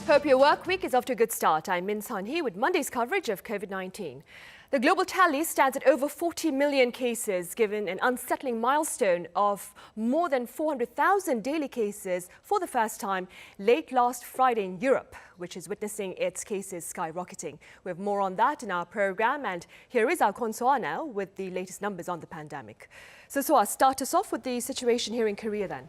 Hope your work week is off to a good start. I'm Min Sun-hee with Monday's coverage of COVID-19. The global tally stands at over 40 million cases, given an unsettling milestone of more than 400,000 daily cases for the first time late last Friday in Europe, which is witnessing its cases skyrocketing. We have more on that in our program, and here is our Kwon now with the latest numbers on the pandemic. So Soa, start us off with the situation here in Korea then.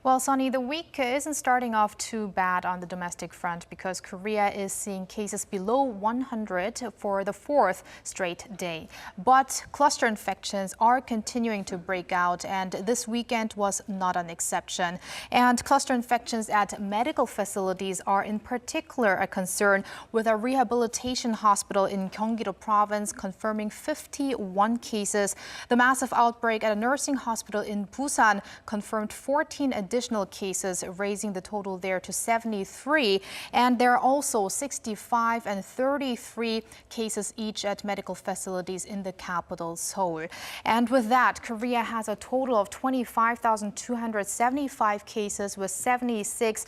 Well, Sunny, the week isn't starting off too bad on the domestic front because Korea is seeing cases below 100 for the fourth straight day. But cluster infections are continuing to break out, and this weekend was not an exception. And cluster infections at medical facilities are in particular a concern, with a rehabilitation hospital in Gyeonggi-do province confirming 51 cases. The massive outbreak at a nursing hospital in Busan confirmed 14 additional cases, raising the total there to 73. And there are also 65 and 33 cases each at medical facilities in the capital, Seoul. And with that, Korea has a total of 25,275 cases, with 76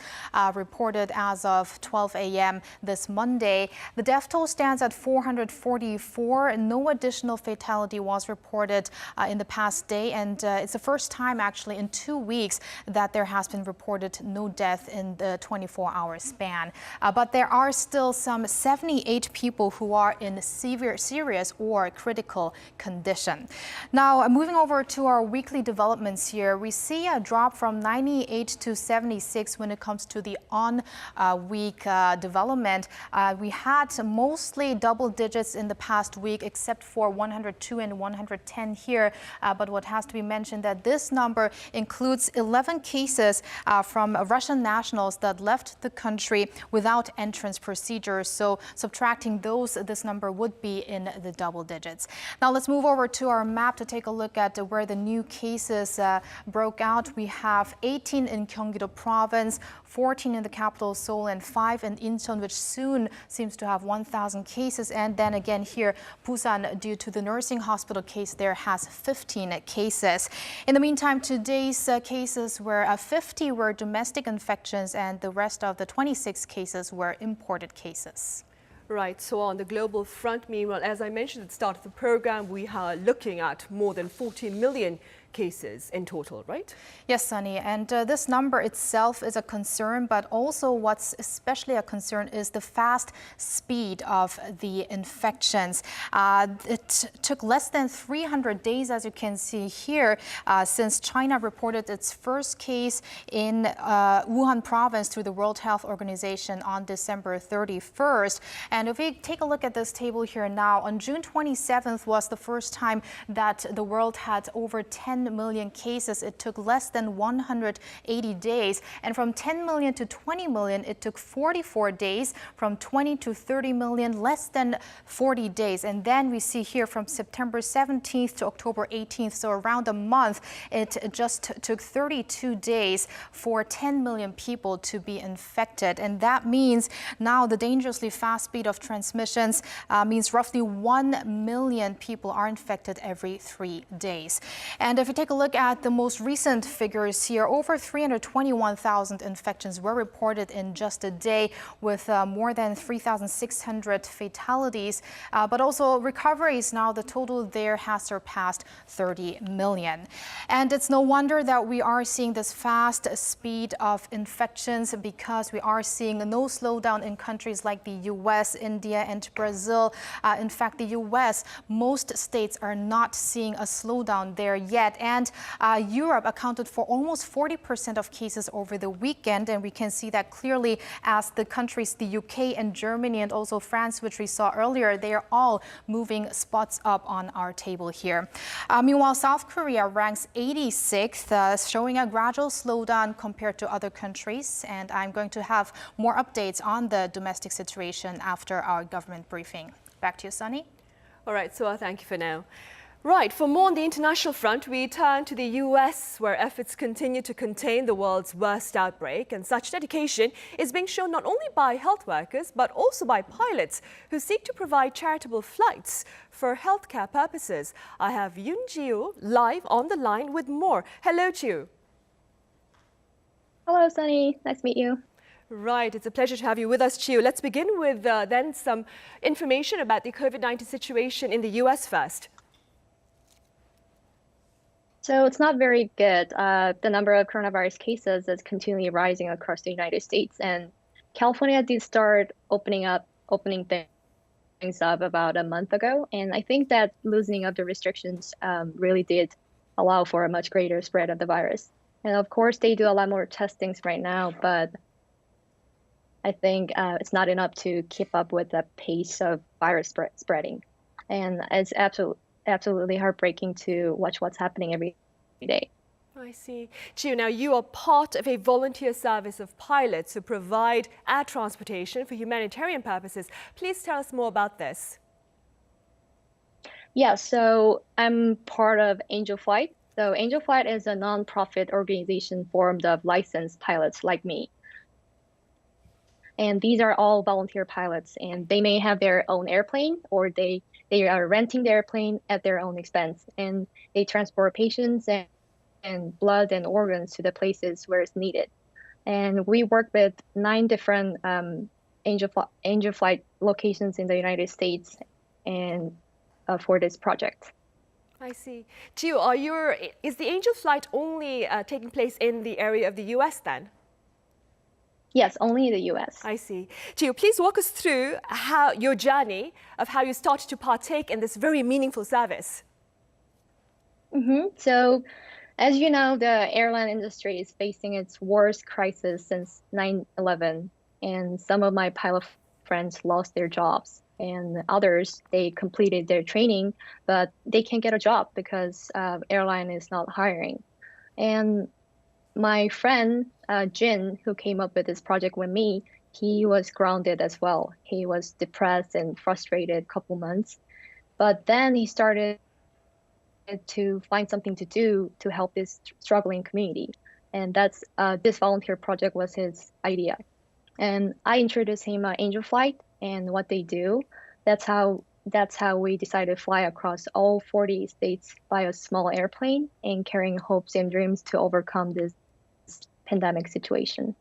reported as of 12 a.m. this Monday. The death toll stands at 444. No additional fatality was reported in the past day, and it's the first time actually in 2 weeks that there has been reported no death in the 24-hour span. But there are still some 78 people who are in serious or critical condition. Now, moving over to our weekly developments here, we see a drop from 98 to 76 when it comes to the on-week development. We had mostly double digits in the past week, except for 102 and 110 here. But what has to be mentioned that this number includes 11 cases from Russian nationals that left the country without entrance procedures. So subtracting those, this number would be in the double digits. Now let's move over to our map to take a look at where the new cases broke out. We have 18 in Gyeonggi-do province, 14 in the capital Seoul, and 5 in Incheon, which soon seems to have 1,000 cases. And then again here, Busan, due to the nursing hospital case, there has 15 cases. In the meantime, today's cases were 50 were domestic infections, and the rest of the 26 cases were imported cases. Right, so on the global front, meanwhile, as I mentioned at the start of the program, we are looking at more than 40 million cases in total, right? Yes, Sunny, and this number itself is a concern, but also what's especially a concern is the fast speed of the infections. It took less than 300 days, as you can see here, since China reported its first case in Wuhan province through the World Health Organization on December 31st. And if we take a look at this table here now, on June 27th was the first time that the world had over 10 million cases. It took less than 180 days. And from 10 million to 20 million, it took 44 days. From 20 to 30 million, less than 40 days. And then we see here from September 17th to October 18th, so around a month, it just took 32 days for 10 million people to be infected. And that means now the dangerously fast speed of transmissions means roughly 1 million people are infected every 3 days. And if we take a look at the most recent figures here, over 321,000 infections were reported in just a day, with more than 3,600 fatalities. But also recoveries, now the total there has surpassed 30 million. And it's no wonder that we are seeing this fast speed of infections, because we are seeing no slowdown in countries like the US, India, and Brazil. In fact, the US, most states are not seeing a slowdown there yet. And Europe accounted for almost 40% of cases over the weekend. And we can see that clearly as the countries, the UK and Germany and also France, which we saw earlier, they are all moving spots up on our table here. Meanwhile, South Korea ranks 86th, showing a gradual slowdown compared to other countries. And I'm going to have more updates on the domestic situation after our government briefing. Back to you, Sunny. All right, so thank you for now. Right, for more on the international front, we turn to the US, where efforts continue to contain the world's worst outbreak. And such dedication is being shown not only by health workers, but also by pilots who seek to provide charitable flights for healthcare purposes. I have Yoon Ji-woo live on the line with more. Hello to you. Hello, Sunny. Nice to meet you. Right, it's a pleasure to have you with us, Chiu. Let's begin with then some information about the COVID-19 situation in the US first. So it's not very good. The number of coronavirus cases is continually rising across the United States, and California did start opening things up about a month ago. And I think that loosening of the restrictions really did allow for a much greater spread of the virus. And of course, they do a lot more testings right now, but I think it's not enough to keep up with the pace of virus spreading. And it's absolutely heartbreaking to watch what's happening every day. I see. Chiu, now you are part of a volunteer service of pilots who provide air transportation for humanitarian purposes. Please tell us more about this. Yeah, so I'm part of Angel Flight. So Angel Flight is a nonprofit organization formed of licensed pilots like me. And these are all volunteer pilots, and they may have their own airplane, or they are renting the airplane at their own expense, and they transport patients and blood and organs to the places where it's needed. And we work with 9 different Angel Flight locations in the United States and for this project. I see. Chiu, is the Angel Flight only taking place in the area of the US then? Yes, only in the US. I see. Chiu, please walk us through your journey of how you started to partake in this very meaningful service. So, as you know, the airline industry is facing its worst crisis since 9/11, and some of my pilot friends lost their jobs, and others, they completed their training, but they can't get a job because airline is not hiring. And my friend, Jin, who came up with this project with me, he was grounded as well. He was depressed and frustrated a couple months, but then he started to find something to do to help this struggling community. And that's this volunteer project was his idea. And I introduced him Angel Flight and what they do. That's how we decided to fly across all 40 states by a small airplane and carrying hopes and dreams to overcome this pandemic situation.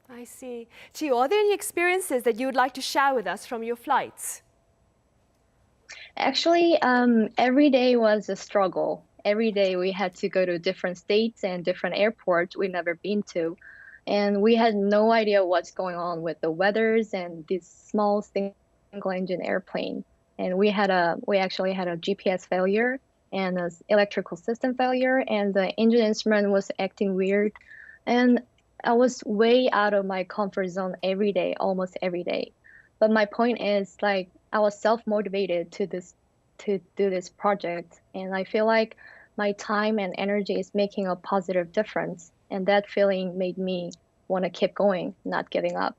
I see. Chiu, are there any experiences that you would like to share with us from your flights? Actually, every day was a struggle. Every day we had to go to different states and different airports we've never been to. And we had no idea what's going on with the weathers and this small single engine airplane. And we actually had a GPS failure and an electrical system failure, and the engine instrument was acting weird. And I was way out of my comfort zone every day, almost every day. But my point is, like, I was self-motivated to do this project, and I feel like my time and energy is making a positive difference, and that feeling made me want to keep going, not giving up.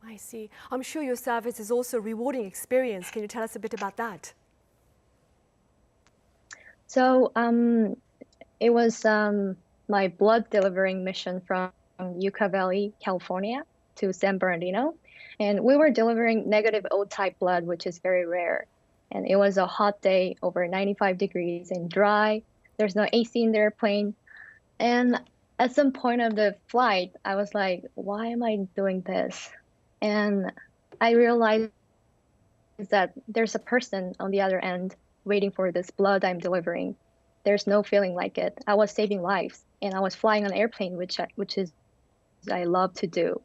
I see. I'm sure your service is also a rewarding experience. Can you tell us a bit about that? So it was my blood delivering mission from Yucca Valley, California to San Bernardino. And we were delivering negative O-type blood, which is very rare. And it was a hot day, over 95 degrees and dry. There's no AC in the airplane. And at some point of the flight, I was like, why am I doing this? And I realized that there's a person on the other end waiting for this blood I'm delivering. There's no feeling like it. I was saving lives, and I was flying an airplane, which I love to do.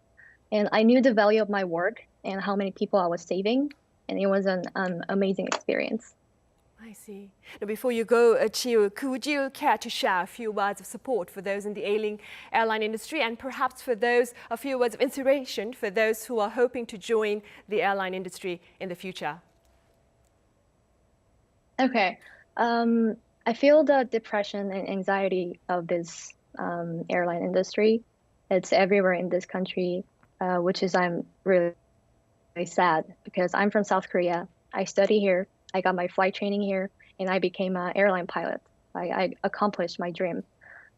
And I knew the value of my work and how many people I was saving, and it was an amazing experience. I see. Now, before you go, Chiu, could you care to share a few words of support for those in the ailing airline industry, and perhaps a few words of inspiration for those who are hoping to join the airline industry in the future? Okay. I feel the depression and anxiety of this airline industry. It's everywhere in this country, which is I'm really sad because I'm from South Korea. I study here. I got my flight training here, and I became an airline pilot. I accomplished my dream.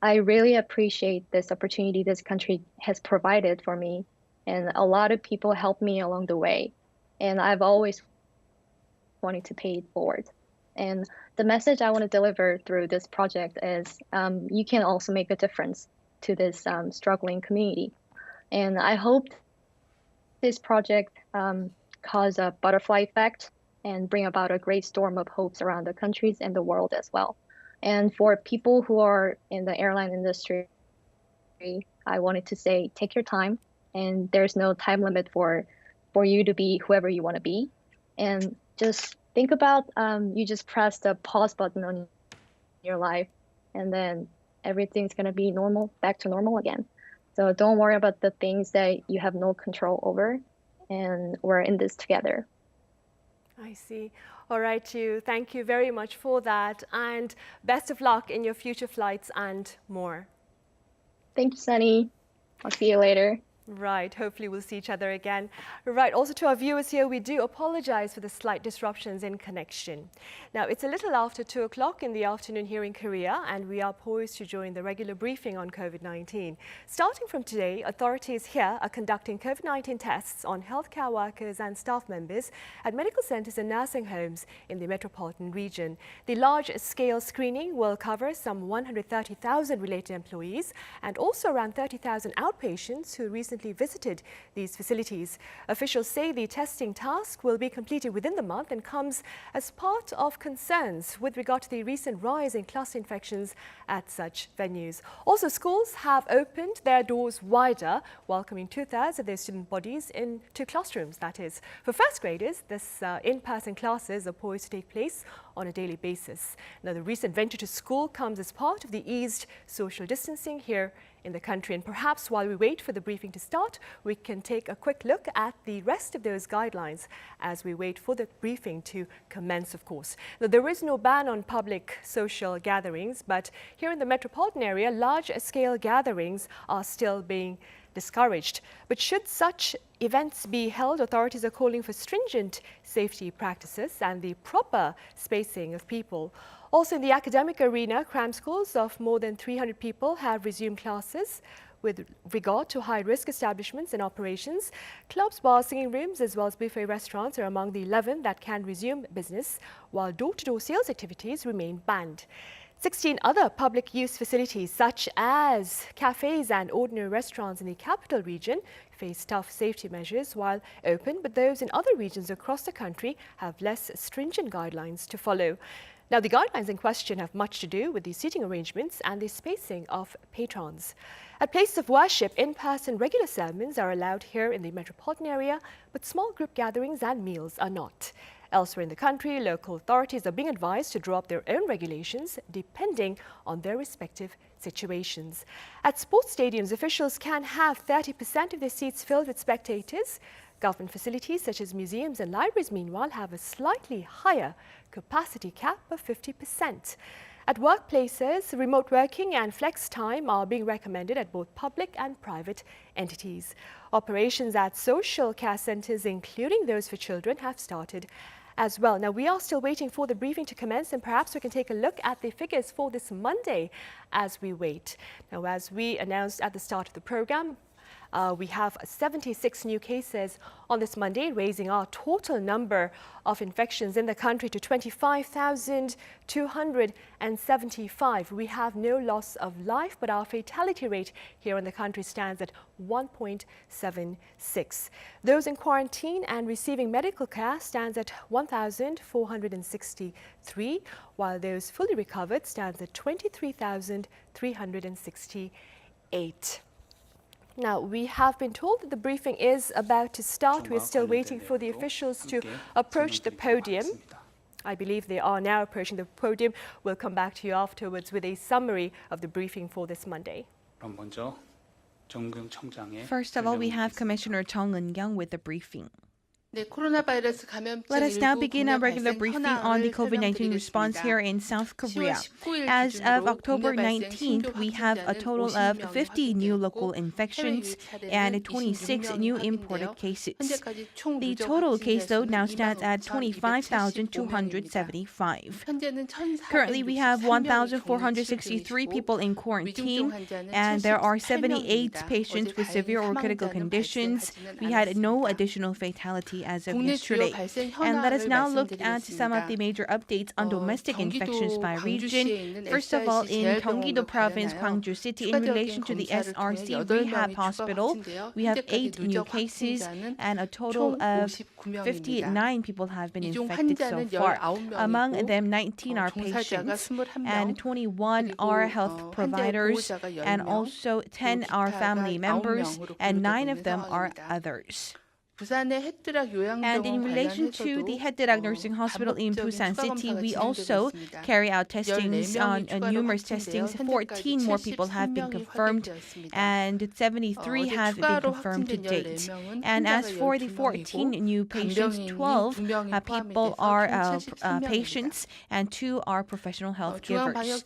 I really appreciate this opportunity this country has provided for me, and a lot of people helped me along the way, and I've always wanted to pay it forward. And the message I want to deliver through this project is you can also make a difference to this struggling community. And I hope this project cause a butterfly effect and bring about a great storm of hopes around the countries and the world as well. And for people who are in the airline industry, I wanted to say, take your time, and there's no time limit for you to be whoever you want to be. And just think about you just press the pause button on your life, and then everything's going to be normal, back to normal again. So don't worry about the things that you have no control over, and we're in this together. I see. All right, Chu. Thank you very much for that, and best of luck in your future flights and more. Thank you, Sunny. I'll see you later. Right, hopefully we'll see each other again. Right, also to our viewers here, we do apologize for the slight disruptions in connection. Now, it's a little after 2 o'clock in the afternoon here in Korea, and we are poised to join the regular briefing on COVID-19. Starting from today, authorities here are conducting COVID-19 tests on healthcare workers and staff members at medical centers and nursing homes in the metropolitan region. The large-scale screening will cover some 130,000 related employees and also around 30,000 outpatients who recently visited these facilities. Officials say the testing task will be completed within the month and comes as part of concerns with regard to the recent rise in cluster infections at such venues. Also, schools have opened their doors wider, welcoming 2/3 of their student bodies into classrooms, that is. For first graders, this in-person classes are poised to take place on a daily basis. Now, the recent venture to school comes as part of the eased social distancing here in the country. And perhaps while we wait for the briefing to start, we can take a quick look at the rest of those guidelines as we wait for the briefing to commence, of course. Now, there is no ban on public social gatherings, but here in the metropolitan area, large-scale gatherings are still being discouraged. But should such events be held, authorities are calling for stringent safety practices and the proper spacing of people. Also in the academic arena, cram schools of more than 300 people have resumed classes. With regard to high-risk establishments and operations, clubs, bars, singing rooms, as well as buffet restaurants are among the 11 that can resume business, while door-to-door sales activities remain banned. 16 other public use facilities, such as cafes and ordinary restaurants in the capital region, face tough safety measures while open, but those in other regions across the country have less stringent guidelines to follow. Now, the guidelines in question have much to do with the seating arrangements and the spacing of patrons. At places of worship, in-person regular sermons are allowed here in the metropolitan area, but small group gatherings and meals are not. Elsewhere in the country, local authorities are being advised to draw up their own regulations depending on their respective situations. At sports stadiums, officials can have 30% of their seats filled with spectators. Government facilities such as museums and libraries, meanwhile, have a slightly higher capacity cap of 50%. At workplaces, remote working and flex time are being recommended at both public and private entities. Operations at social care centres, including those for children, have started as well. Now, we are still waiting for the briefing to commence, and perhaps we can take a look at the figures for this Monday as we wait. Now, as we announced at the start of the program, we have 76 new cases on this Monday, raising our total number of infections in the country to 25,275. We have no loss of life, but our fatality rate here in the country stands at 1.76. Those in quarantine and receiving medical care stands at 1,463, while those fully recovered stands at 23,368. Now, we have been told that the briefing is about to start. We're still waiting for the officials to approach the podium. I believe they are now approaching the podium. We'll come back to you afterwards with a summary of the briefing for this Monday. First of all, we have Commissioner Chung Eun-kyung with the briefing. Let us now begin our regular briefing on the COVID-19 response here in South Korea. As of October 19th, we have a total of 50 new local infections and 26 new imported cases. The total caseload now stands at 25,275. Currently, we have 1,463 people in quarantine, and there are 78 patients with severe or critical conditions. We had no additional fatality as of yesterday. And let us now look at some of the major updates on domestic infections by region. First of all, in Gyeonggi-do Province, Gwangju City, in relation to the SRC Rehab Hospital, we have 8 new cases and a total of 59 people have been infected so far. Among them, 19 are patients and 21 are health providers, and also 10 are family members, and 9 of them are others. And in relation to the Headquarters Nursing Hospital in Busan City, we also carry out testings on numerous testings. 14 more people have been confirmed, and 73 have been confirmed to date. And as for the 14 new patients, 12 people are patients, and 2 are professional health givers.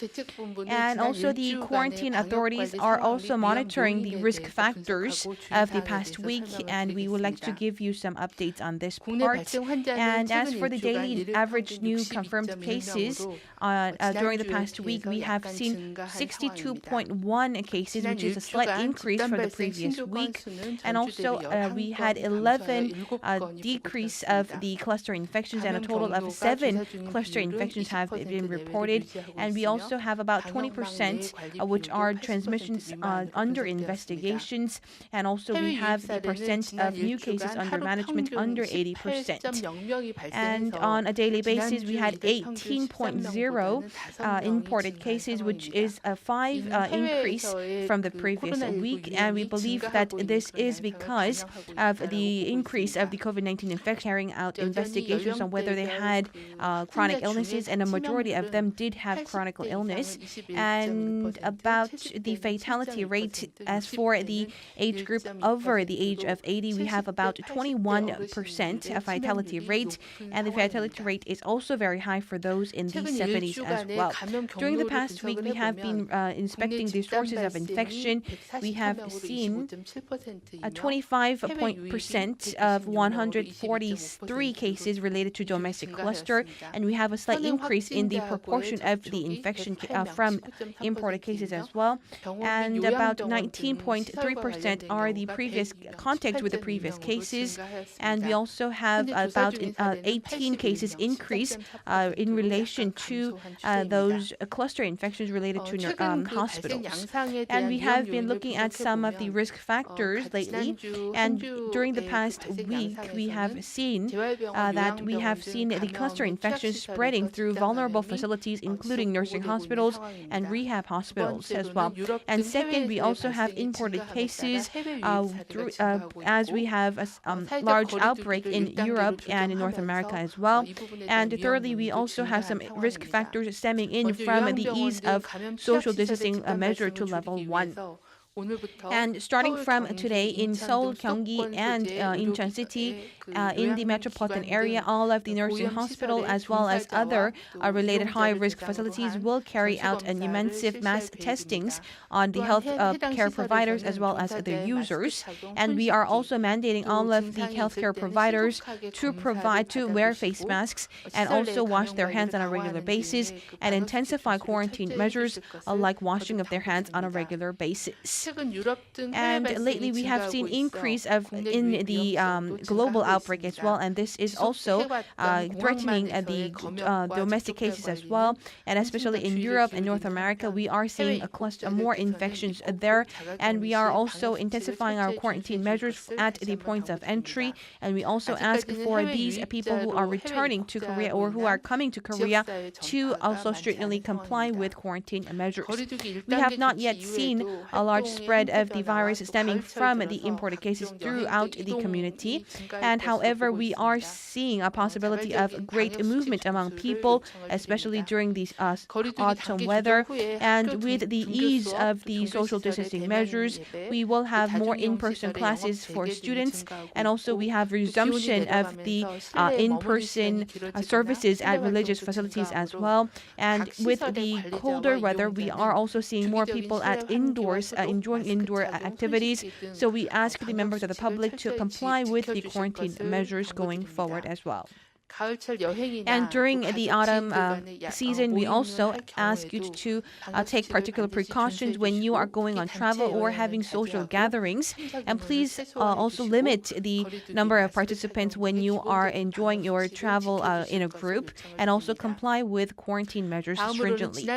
And also the quarantine authorities are also monitoring the risk factors of the past week, and we would like to give you some updates on this part. And as for the daily average new confirmed cases, during the past week, we have seen 62.1 cases, which is a slight increase from the previous week. And also, we had 11 decrease of the cluster infections, and a total of 7 cluster infections have been reported. And we also have about 20%, which are transmissions under investigations. And also, we have the percent of new cases under management under 80%. And on a daily basis, we had 18.0 imported cases, which is a 5 increase from the previous week. And we believe that this is because of the increase of the COVID-19 infection, carrying out investigations on whether they had chronic illnesses, and a majority of them did have chronic illness. And about the fatality rate, as for the age group over the age of 80, we have about 21% of fatality rate, and the fatality rate is also very high for those in the 70s as well. During the past week, we have been inspecting the sources of infection. We have seen a 25% of 143 cases related to domestic cluster, and we have a slight increase in the proportion of the infection from imported cases as well. And about 19.3% are the previous contacts with the previous cases. And we also have about 18 cases increase in relation to those cluster infections related to hospitals. And we have been looking at some of the risk factors lately. And during the past week, we have seen the cluster infections spreading through vulnerable facilities, including nursing hospitals and rehab hospitals as well. And second, we also have imported cases as we have a large outbreak in Europe and in North America as well. And thirdly, we also have some risk factors stemming in from the ease of social distancing measure to level 1. And starting from today in Seoul, Gyeonggi, and Incheon City, in the metropolitan area, all of the nursing hospital as well as other related high-risk facilities will carry out an immense mass testings on the health care providers as well as their users. And we are also mandating all of the healthcare providers to wear face masks and also wash their hands on a regular basis, and intensify quarantine measures like washing of their hands on a regular basis. And lately, we have seen increase in the global outbreak as well, and this is also threatening the domestic cases as well. And especially in Europe and North America, we are seeing more infections there, and we are also intensifying our quarantine measures at the points of entry. And we also ask for these people who are returning to Korea or who are coming to Korea to also strictly comply with quarantine measures. We have not yet seen a large spread of the virus stemming from the imported cases throughout the community. And however, we are seeing a possibility of great movement among people, especially during the autumn weather. And with the ease of the social distancing measures, we will have more in-person classes for students. And also we have resumption of the in-person services at religious facilities as well. And with the colder weather, we are also seeing more people at indoors enjoying indoor activities. So we ask the members of the public to comply with the quarantine measures going forward as well. And during the autumn season, we also ask you to take particular precautions when you are going on travel or having social gatherings. And please also limit the number of participants when you are enjoying your travel in a group, and also comply with quarantine measures stringently.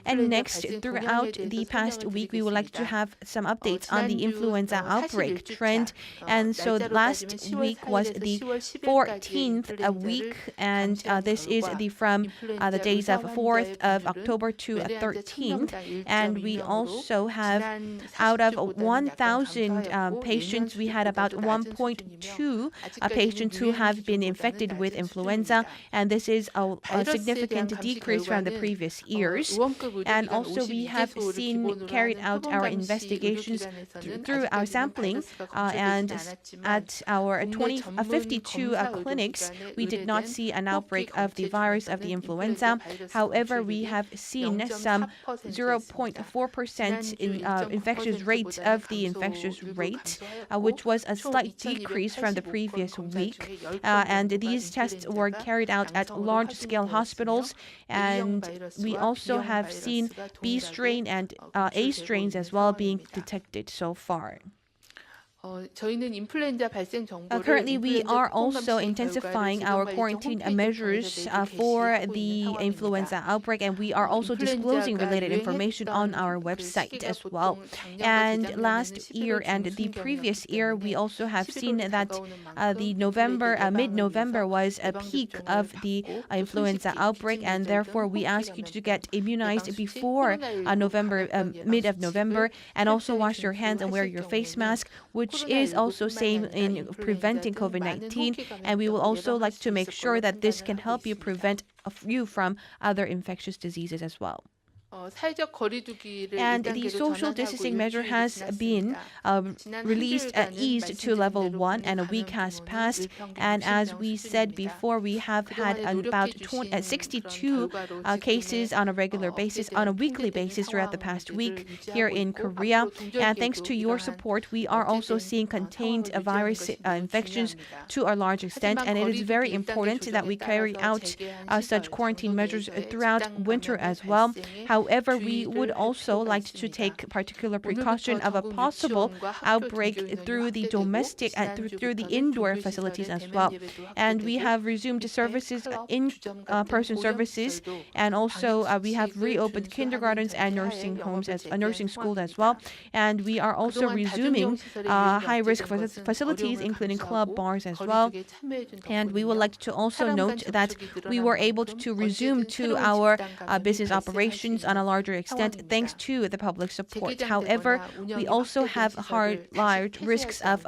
And next, throughout the past week, we would like to have some updates on the influenza outbreak trend. And so last week was the 14th week, and this is from the days of 4th of October to 13th. And we also have, out of 1,000 patients, we had about 1.2 patients who have been infected with influenza, and this is a significant decrease from the previous years. And also we have carried out our investigations through our sampling, and at our 52 clinics, we did not see an outbreak of the virus of the influenza. However, we have seen some 0.4% in infectious rate of the infectious rate, which was a slight decrease from the previous week. And these tests were carried out at large-scale hospitals, and we also have seen B strain and A strains as well being detected so far. Currently, we are also intensifying our quarantine measures for the influenza outbreak, and we are also disclosing related information on our website as well. And last year and the previous year, we also have seen that mid-November was a peak of the influenza outbreak, and therefore we ask you to get immunized before mid of November, and also wash your hands and wear your face mask, which is also same in preventing COVID-19, and we will also like to make sure that this can help you prevent you from other infectious diseases as well. And the social distancing measure has been eased to level 1, and a week has passed. And as we said before, we have had about 62 cases on a regular basis, on a weekly basis throughout the past week here in Korea. And thanks to your support, we are also seeing contained virus infections to a large extent. And it is very important that we carry out such quarantine measures throughout winter as well. However, we would also like to take particular precaution of a possible outbreak through the domestic and through the indoor facilities as well. And we have resumed services, in-person services, and also we have reopened kindergartens and nursing homes nursing schools as well. And we are also resuming high-risk facilities, including club bars as well. And we would like to also note that we were able to resume to our business operations on a larger extent thanks to the public support. However, we also have large risks of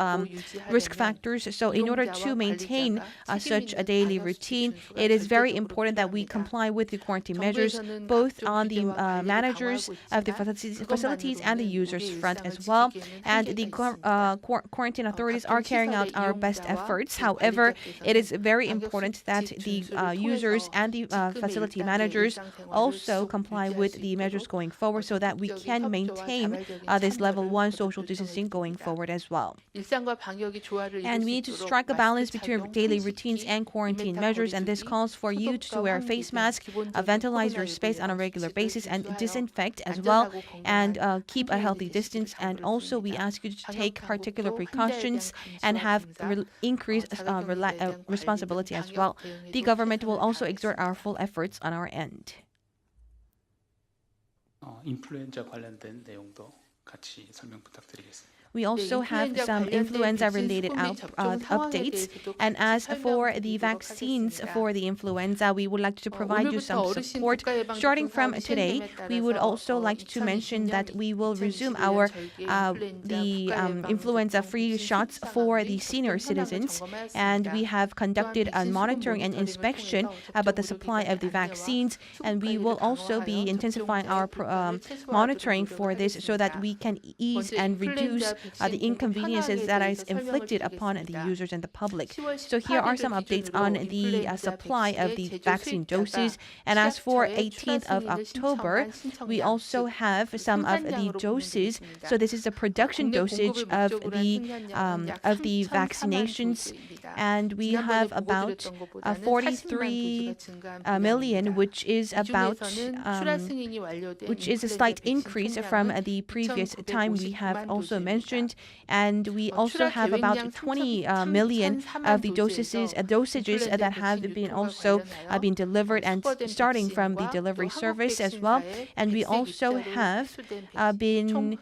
risk factors. So in order to maintain such a daily routine, it is very important that we comply with the quarantine measures, both on the managers of the facilities and the users front as well. And the quarantine authorities are carrying out our best efforts. However, it is very important that the users and the facility managers also comply with the measures going forward, so that we can maintain this level 1 social distancing going forward as well. And we need to strike a balance between daily routines and quarantine measures, and this calls for you to wear a face mask, ventilize your space on a regular basis, and disinfect as well, and keep a healthy distance. And also we ask you to take particular precautions and have increased responsibility as well. The government will also exert our full efforts on our end. 인플루엔자 관련된 내용도 같이 설명 부탁드리겠습니다. We also have some influenza-related updates. And as for the vaccines for the influenza, we would like to provide you some support. Starting from today, we would also like to mention that we will resume our influenza-free shots for the senior citizens. And we have conducted a monitoring and inspection about the supply of the vaccines. And we will also be intensifying our monitoring for this so that we can ease and reduce the inconveniences that is inflicted upon the users and the public. So here are some updates on the supply of the vaccine doses. And as for 18th of October, we also have some of the doses. So this is the production dosage of the vaccinations. and we have about 43 million, which is about which is a slight increase from the previous time we have also mentioned, and we also have about 20 million of the dosages that have been also been delivered and starting from the delivery service as well, and we also have been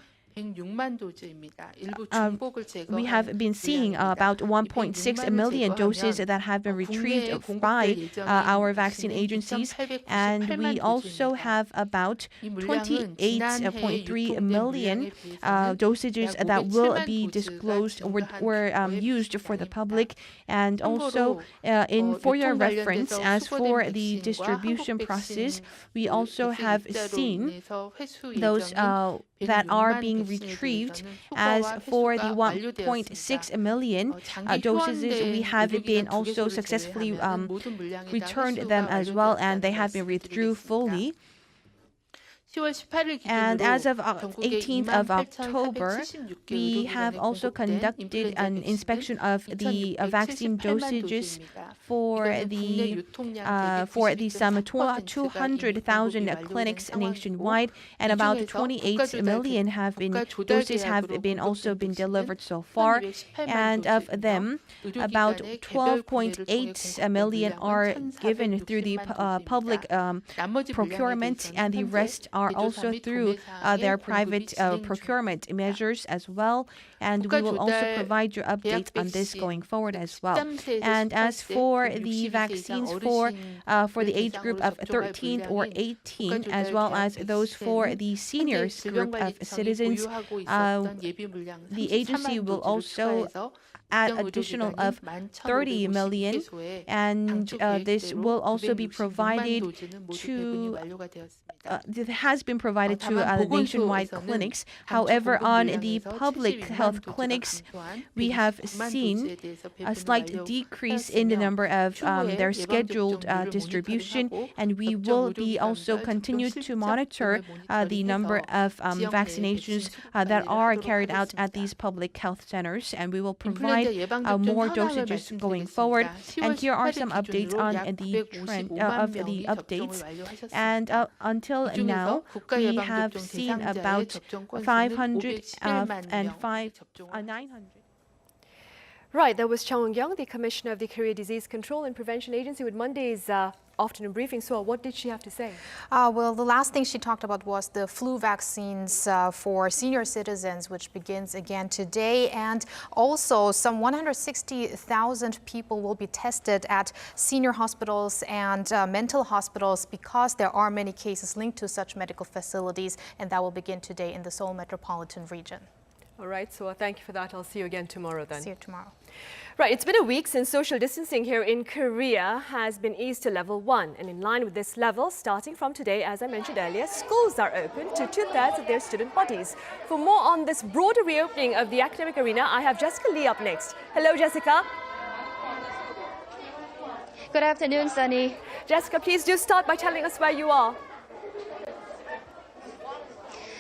we have been seeing about 1.6 million doses that have been retrieved by our vaccine agencies, and we also have about 28.3 million dosages that will be disclosed or were used for the public. And also, for your reference, as for the distribution process, we also have seen those that are being retrieved. As for the 1.6 million doses, we have been also successfully returned them as well, and they have been withdrew fully. And as of 18th of October, we have also conducted an inspection of the vaccine dosages for some 200,000 clinics nationwide, and about 28 million doses have been also been delivered so far, and of them, about 12.8 million are given through the public procurement, and the rest are also through their private procurement measures as well, and we will also provide you updates on this going forward as well. And as for the vaccines for the age group of 13 or 18, as well as those for the seniors group of citizens, the agency will also add additional of 30 million, and this will also be provided to it has been provided to nationwide clinics. However, on the public health clinics, we have seen a slight decrease in the number of their scheduled distribution, and we will be also continue to monitor the number of vaccinations that are carried out at these public health centers, and we will provide more dosages going forward. And here are some updates on the trend of the updates. And until now, we have seen about 500 and 900. Right, that was Chung Eun-kyung, the Commissioner of the Korea Disease Control and Prevention Agency, with Monday's afternoon briefing. So what did she have to say? Well, the last thing she talked about was the flu vaccines for senior citizens, which begins again today. And also some 160,000 people will be tested at senior hospitals and mental hospitals because there are many cases linked to such medical facilities, and that will begin today in the Seoul metropolitan region. All right, so thank you for that. I'll see you again tomorrow then. See you tomorrow. Right, it's been a week since social distancing here in Korea has been eased to level 1. And in line with this level, starting from today, as I mentioned earlier, schools are open to 2/3 of their student bodies. For more on this broader reopening of the academic arena, I have Jessica Lee up next. Hello, Jessica. Good afternoon, Sunny. Jessica, please do start by telling us where you are.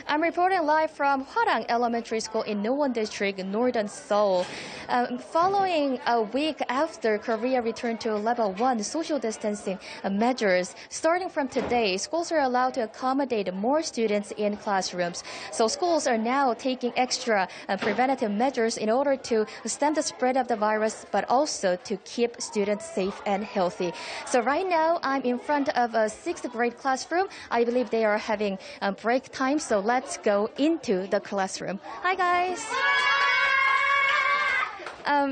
I'm reporting live from Hwarang Elementary School in Nowon District, northern Seoul. Following a week after Korea returned to level 1 social distancing measures, starting from today, schools are allowed to accommodate more students in classrooms. So schools are now taking extra preventative measures in order to stem the spread of the virus, but also to keep students safe and healthy. So right now, I'm in front of a 6th grade classroom. I believe they are having break time, so let's go into the classroom. Hi, guys.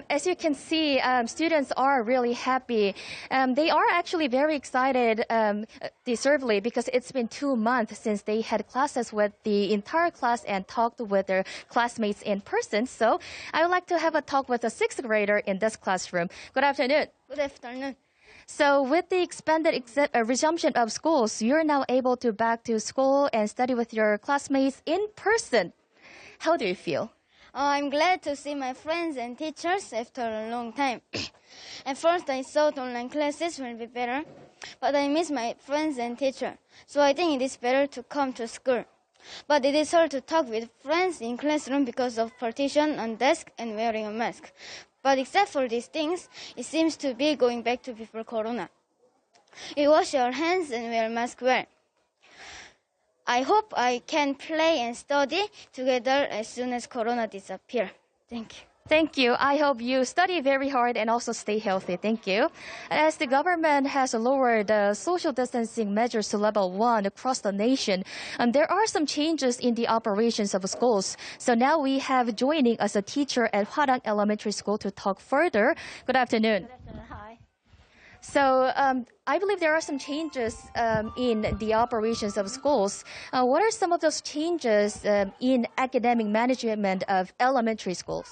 As you can see, students are really happy. They are actually very excited, deservedly, because it's been 2 months since they had classes with the entire class and talked with their classmates in person. So I would like to have a talk with a 6th grader in this classroom. Good afternoon. Good afternoon. So with the expanded resumption of schools, you're now able to back to school and study with your classmates in person. How do you feel? I'm glad to see my friends and teachers after a long time. At first, I thought online classes will be better, but I miss my friends and teachers, so I think it is better to come to school. But it is hard to talk with friends in classroom because of partition on desk and wearing a mask. But except for these things, it seems to be going back to before Corona. We wash our hands and wear mask well. I hope I can play and study together as soon as Corona disappears. Thank you. Thank you. I hope you study very hard and also stay healthy. Thank you. As the government has lowered social distancing measures to level 1 across the nation, there are some changes in the operations of schools. So now we have joining us a teacher at Hwarang Elementary School to talk further. Good afternoon. Good afternoon. Hi. So I believe there are some changes in the operations of schools. What are some of those changes in academic management of elementary schools?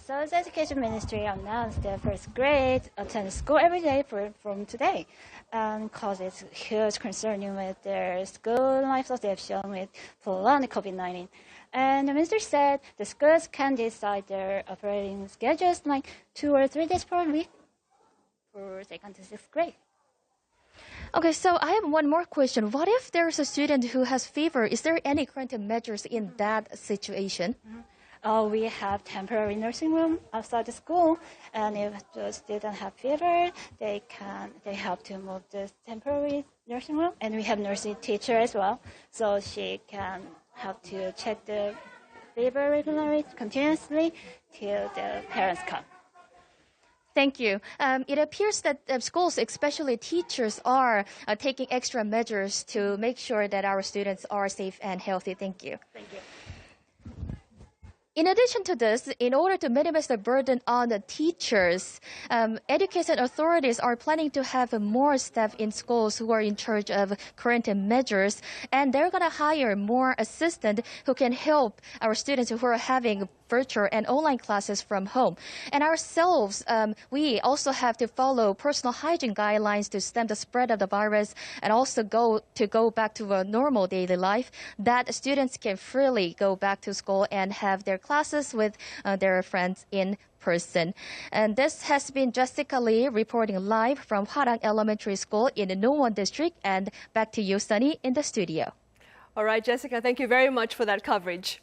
So the Education Ministry announced that first grade attend school every day from today, because it's huge concerning with their school life association with prolonged COVID-19. And the minister said the schools can decide their operating schedules like 2 or 3 days per week for 2nd to 6th grade. Okay, so I have one more question. What if there's a student who has fever? Is there any current measures in that situation? We have temporary nursing room outside the school, and if the student have fever, they help to move the temporary nursing room, and we have nursing teacher as well, so she can help to check the fever regularly, continuously till the parents come. Thank you. It appears that schools, especially teachers, are taking extra measures to make sure that our students are safe and healthy. Thank you. Thank you. In addition to this, in order to minimize the burden on the teachers, education authorities are planning to have more staff in schools who are in charge of quarantine measures, and they're going to hire more assistants who can help our students who are having virtual and online classes from home. And ourselves, we also have to follow personal hygiene guidelines to stem the spread of the virus and also go back to a normal daily life, that students can freely go back to school and have their classes with their friends in person. And this has been Jessica Lee reporting live from Hwarang Elementary School in the Nowon District. And back to you, Sunny, in the studio. All right, Jessica, thank you very much for that coverage.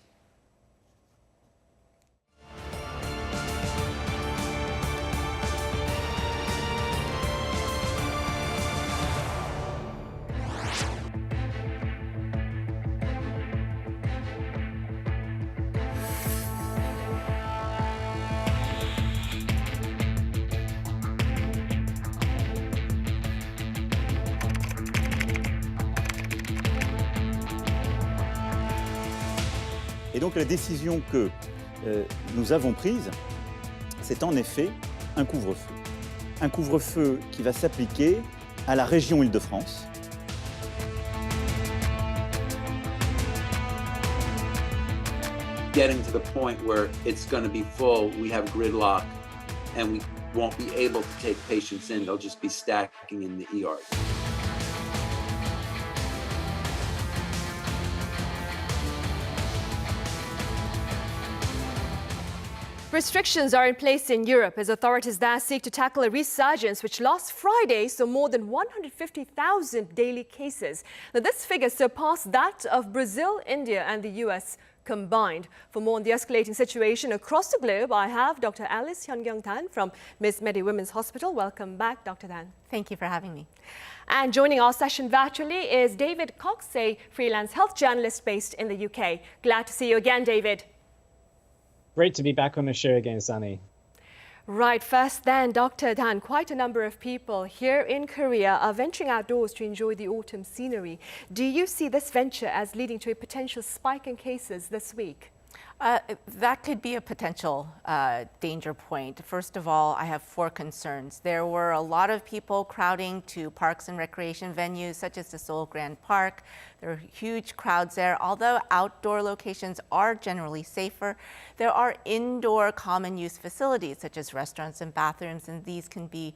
Et donc la décision que nous avons prise, c'est en effet un couvre-feu. Un couvre-feu qui va s'appliquer à la région Île-de-France. Getting to the point where it's going to be full, we have gridlock, and we won't be able to take patients in. They'll just be stacking in the ERs. Restrictions are in place in Europe as authorities there seek to tackle a resurgence which last Friday saw more than 150,000 daily cases. Now, this figure surpassed that of Brazil, India and the US combined. For more on the escalating situation across the globe, I have Dr. Alice Hyun-Kyung-Tan from Miss Medi Women's Hospital. Welcome back, Dr. Tan. Thank you for having me. And joining our session virtually is David Cox, a freelance health journalist based in the UK. Glad to see you again, David. Great to be back on the show again, Sunny. Right, first then, Dr. Dan, quite a number of people here in Korea are venturing outdoors to enjoy the autumn scenery. Do you see this venture as leading to a potential spike in cases this week? That could be a potential danger point. First of all, I have 4 concerns. There were a lot of people crowding to parks and recreation venues such as the Seoul Grand Park. There are huge crowds there. Although outdoor locations are generally safer, there are indoor common use facilities such as restaurants and bathrooms, and these can be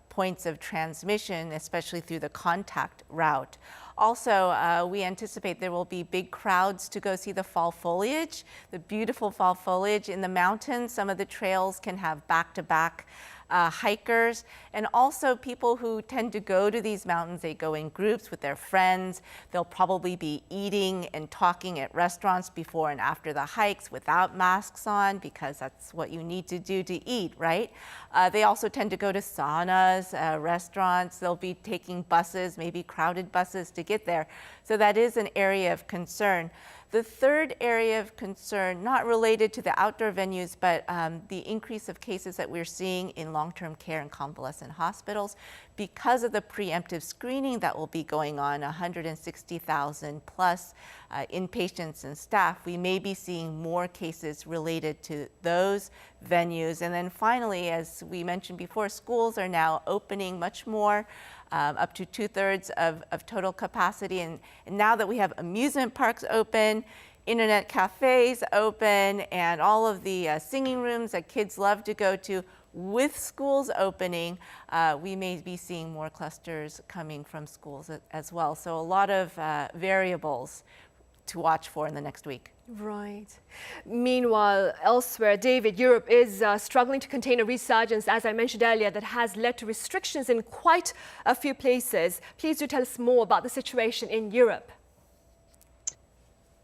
points of transmission, especially through the contact route. Also, we anticipate there will be big crowds to go see the fall foliage, the beautiful fall foliage in the mountains. Some of the trails can have back-to-back hikers, and also people who tend to go to these mountains. They go in groups with their friends. They'll probably be eating and talking at restaurants before and after the hikes without masks on, because that's what you need to do to eat, right? They also tend to go to saunas, restaurants. They'll be taking buses, maybe crowded buses, to get there. So that is an area of concern. The third area of concern, not related to the outdoor venues, but the increase of cases that we're seeing in long-term care and convalescent hospitals because of the preemptive screening that will be going on, 160,000 plus inpatients and staff. We may be seeing more cases related to those venues. And then finally, as we mentioned before, schools are now opening much more, up to 2/3 of total capacity. And now that we have amusement parks open, internet cafes open, and all of the singing rooms that kids love to go to, with schools opening, we may be seeing more clusters coming from schools as well. So a lot of variables to watch for in the next week. Right. Meanwhile, elsewhere, David, Europe is struggling to contain a resurgence, as I mentioned earlier, that has led to restrictions in quite a few places. Please do tell us more about the situation in Europe.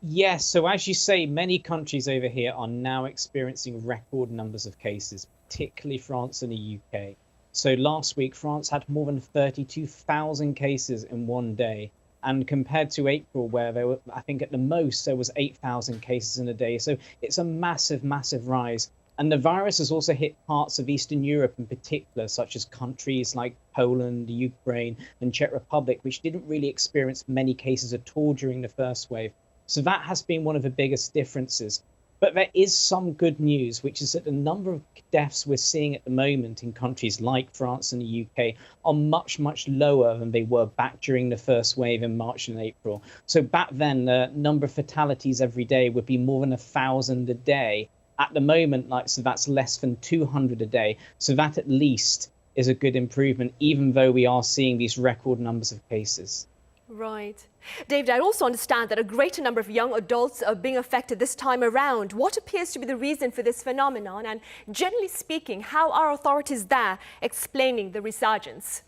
Yes, so as you say, many countries over here are now experiencing record numbers of cases, particularly France and the UK. So last week, France had more than 32,000 cases in one day. And compared to April, where there were, I think at the most, there was 8,000 cases in a day. So it's a massive, massive rise. And the virus has also hit parts of Eastern Europe in particular, such as countries like Poland, Ukraine, and Czech Republic, which didn't really experience many cases at all during the first wave. So that has been one of the biggest differences. But there is some good news, which is that the number of deaths we're seeing at the moment in countries like France and the UK are much, much lower than they were back during the first wave in March and April. So back then, the number of fatalities every day would be more than 1,000 a day. At the moment, so that's less than 200 a day. So that at least is a good improvement, even though we are seeing these record numbers of cases. Right. David, I also understand that a greater number of young adults are being affected this time around. What appears to be the reason for this phenomenon? And generally speaking, how are authorities there explaining the resurgence?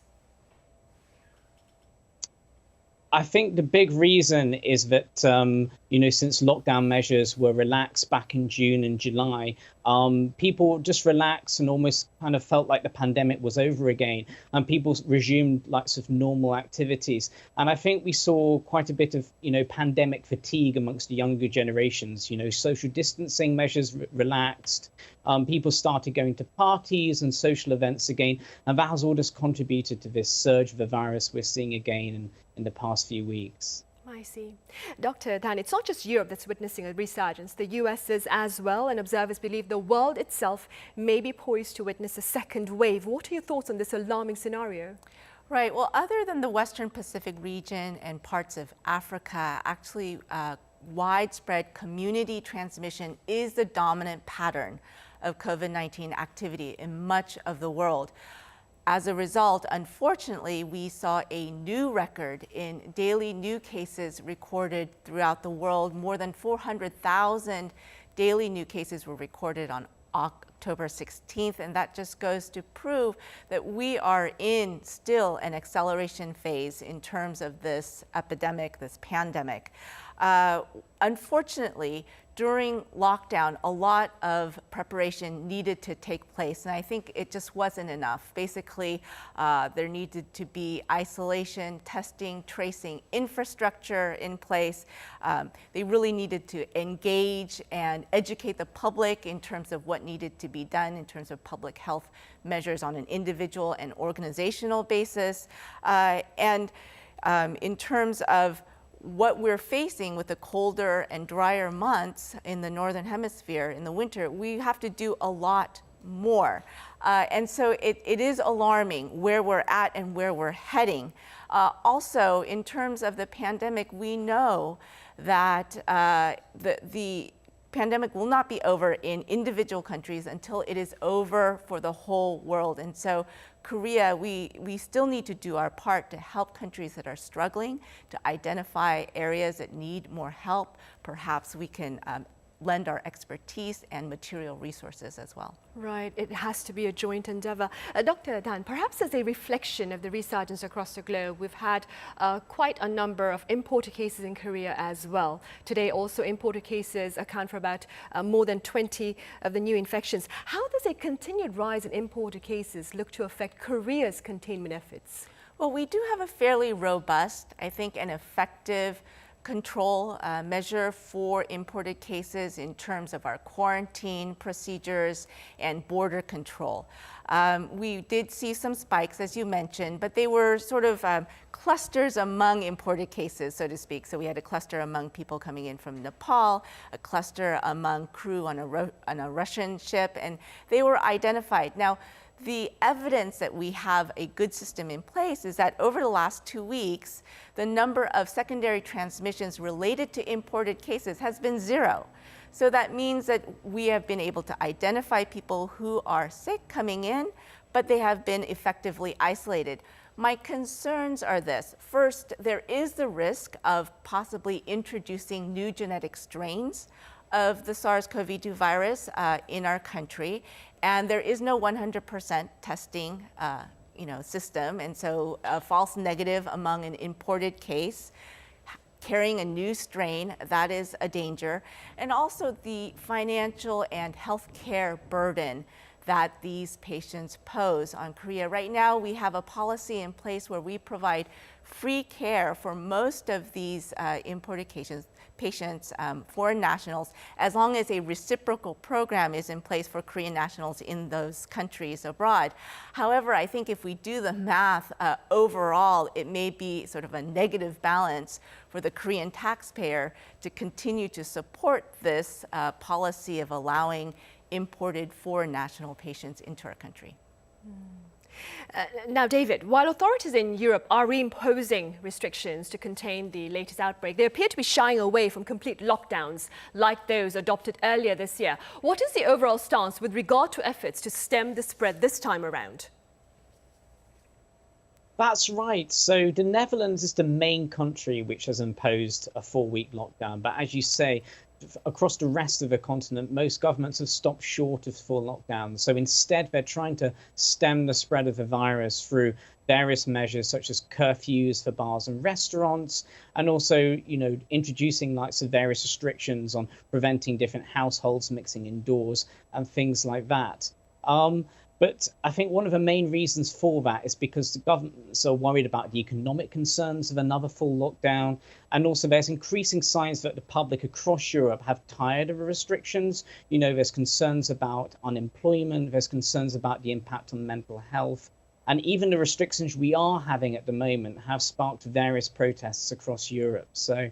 I think the big reason is that, since lockdown measures were relaxed back in June and July, people just relaxed and almost kind of felt like the pandemic was over again, and people resumed lots of normal activities. And I think we saw quite a bit of, pandemic fatigue amongst the younger generations. Social distancing measures relaxed. People started going to parties and social events again, and that has all just contributed to this surge of the virus we're seeing again in the past few weeks. I see. Dr. Tan, it's not just Europe that's witnessing a resurgence. The US is as well, and observers believe the world itself may be poised to witness a second wave. What are your thoughts on this alarming scenario? Right. Well, other than the Western Pacific region and parts of Africa, actually widespread community transmission is the dominant pattern of COVID-19 activity in much of the world. As a result, unfortunately, we saw a new record in daily new cases recorded throughout the world. More than 400,000 daily new cases were recorded on October 16th, and that just goes to prove that we are in still an acceleration phase in terms of this epidemic, this pandemic. Unfortunately, during lockdown, a lot of preparation needed to take place, and I think it just wasn't enough. Basically, there needed to be isolation, testing, tracing, infrastructure in place. They really needed to engage and educate the public in terms of what needed to be done in terms of public health measures on an individual and organizational basis. And in terms of what we're facing with the colder and drier months in the Northern Hemisphere in the winter, we have to do a lot more. And so it is alarming where we're at and where we're heading. Also, in terms of the pandemic, we know that the pandemic will not be over in individual countries until it is over for the whole world. And so Korea, we still need to do our part to help countries that are struggling, to identify areas that need more help. Perhaps we can lend our expertise and material resources as well. Right, it has to be a joint endeavor. Dr. Dan, perhaps as a reflection of the resurgence across the globe, we've had quite a number of imported cases in Korea as well. Today also imported cases account for about more than 20 of the new infections. How does a continued rise in imported cases look to affect Korea's containment efforts? Well, we do have a fairly robust, I think, and effective control measure for imported cases in terms of our quarantine procedures and border control. We did see some spikes, as you mentioned, but they were sort of clusters among imported cases, so to speak. So we had a cluster among people coming in from Nepal, a cluster among crew on a Russian ship, and they were identified. Now, the evidence that we have a good system in place is that over the last 2 weeks, the number of secondary transmissions related to imported cases has been 0. So that means that we have been able to identify people who are sick coming in, but they have been effectively isolated. My concerns are this. First, there is the risk of possibly introducing new genetic strains of the SARS-CoV-2 virus in our country, and there is no 100% testing system, and so a false negative among an imported case, carrying a new strain, that is a danger, and also the financial and healthcare burden that these patients pose on Korea. Right now, we have a policy in place where we provide free care for most of these imported patients, foreign nationals, as long as a reciprocal program is in place for Korean nationals in those countries abroad. However, I think if we do the math overall, it may be sort of a negative balance for the Korean taxpayer to continue to support this policy of allowing imported foreign national patients into our country. Now, David, while authorities in Europe are reimposing restrictions to contain the latest outbreak, they appear to be shying away from complete lockdowns like those adopted earlier this year. What is the overall stance with regard to efforts to stem the spread this time around? That's right. So the Netherlands is the main country which has imposed a 4-week lockdown. But as you say, across the rest of the continent, most governments have stopped short of full lockdown. So instead, they're trying to stem the spread of the virus through various measures such as curfews for bars and restaurants, and also, introducing lots of various restrictions on preventing different households mixing indoors and things like that. But I think one of the main reasons for that is because the governments are worried about the economic concerns of another full lockdown. And also there's increasing signs that the public across Europe have tired of the restrictions. There's concerns about unemployment, there's concerns about the impact on mental health. And even the restrictions we are having at the moment have sparked various protests across Europe. So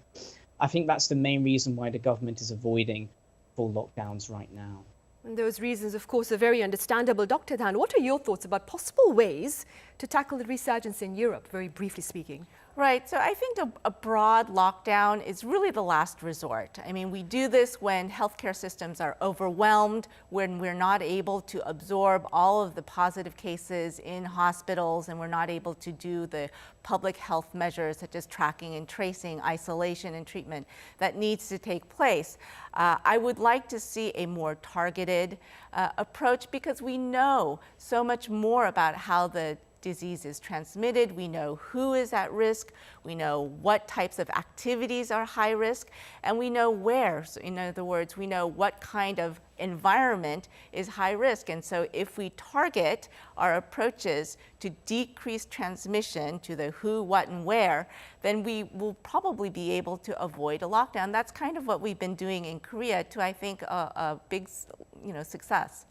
I think that's the main reason why the government is avoiding full lockdowns right now. And those reasons, of course, are very understandable. Dr. Dan, what are your thoughts about possible ways to tackle the resurgence in Europe, very briefly speaking? Right. So I think a broad lockdown is really the last resort. I mean, we do this when healthcare systems are overwhelmed, when we're not able to absorb all of the positive cases in hospitals, and we're not able to do the public health measures such as tracking and tracing, isolation and treatment that needs to take place. I would like to see a more targeted approach, because we know so much more about how the disease is transmitted. We know who is at risk. We know what types of activities are high risk, and we know where. So in other words, we know what kind of environment is high risk. And so if we target our approaches to decrease transmission to the who, what, and where, then we will probably be able to avoid a lockdown. That's kind of what we've been doing in Korea to, I think, a big, success.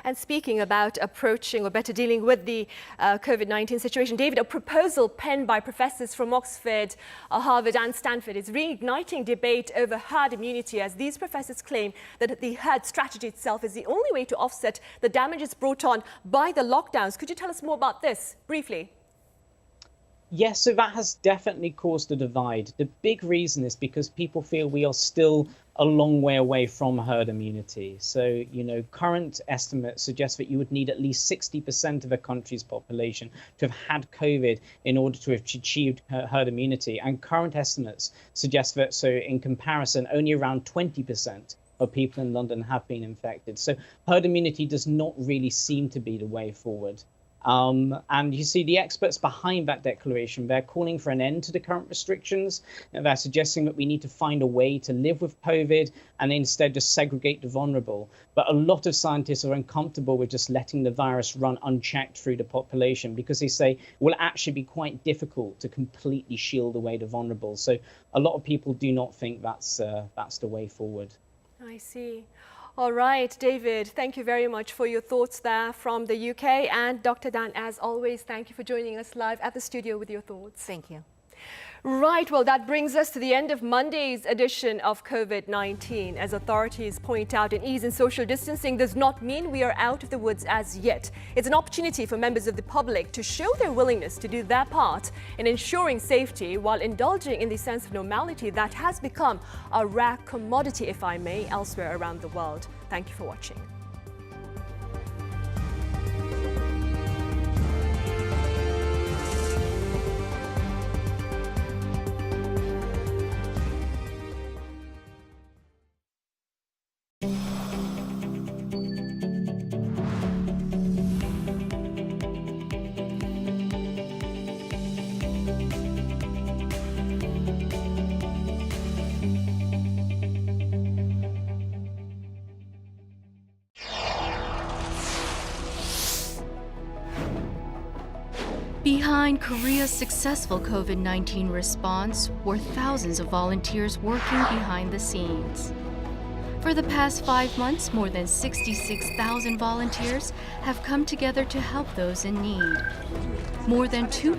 And speaking about approaching, or better dealing with the COVID-19 situation, David, a proposal penned by professors from Oxford, Harvard and Stanford is reigniting debate over herd immunity, as these professors claim that the herd strategy itself is the only way to offset the damages brought on by the lockdowns. Could you tell us more about this briefly? Yes, so that has definitely caused a divide. The big reason is because people feel we are still a long way away from herd immunity. So, current estimates suggest that you would need at least 60% of a country's population to have had COVID in order to have achieved herd immunity. And current estimates suggest that, so in comparison, only around 20% of people in London have been infected. So herd immunity does not really seem to be the way forward. And you see the experts behind that declaration, they're calling for an end to the current restrictions. And they're suggesting that we need to find a way to live with COVID and instead just segregate the vulnerable. But a lot of scientists are uncomfortable with just letting the virus run unchecked through the population because they say it will actually be quite difficult to completely shield away the vulnerable. So a lot of people do not think that's the way forward. I see. All right, David, thank you very much for your thoughts there from the UK. And Dr. Dan, as always, thank you for joining us live at the studio with your thoughts. Thank you. Right, well, that brings us to the end of Monday's edition of COVID-19. As authorities point out, an ease in social distancing does not mean we are out of the woods as yet. It's an opportunity for members of the public to show their willingness to do their part in ensuring safety while indulging in the sense of normality that has become a rare commodity, if I may, elsewhere around the world. Thank you for watching. Behind Korea's successful COVID-19 response were thousands of volunteers working behind the scenes. For the past 5 months, more than 66,000 volunteers have come together to help those in need. More than 2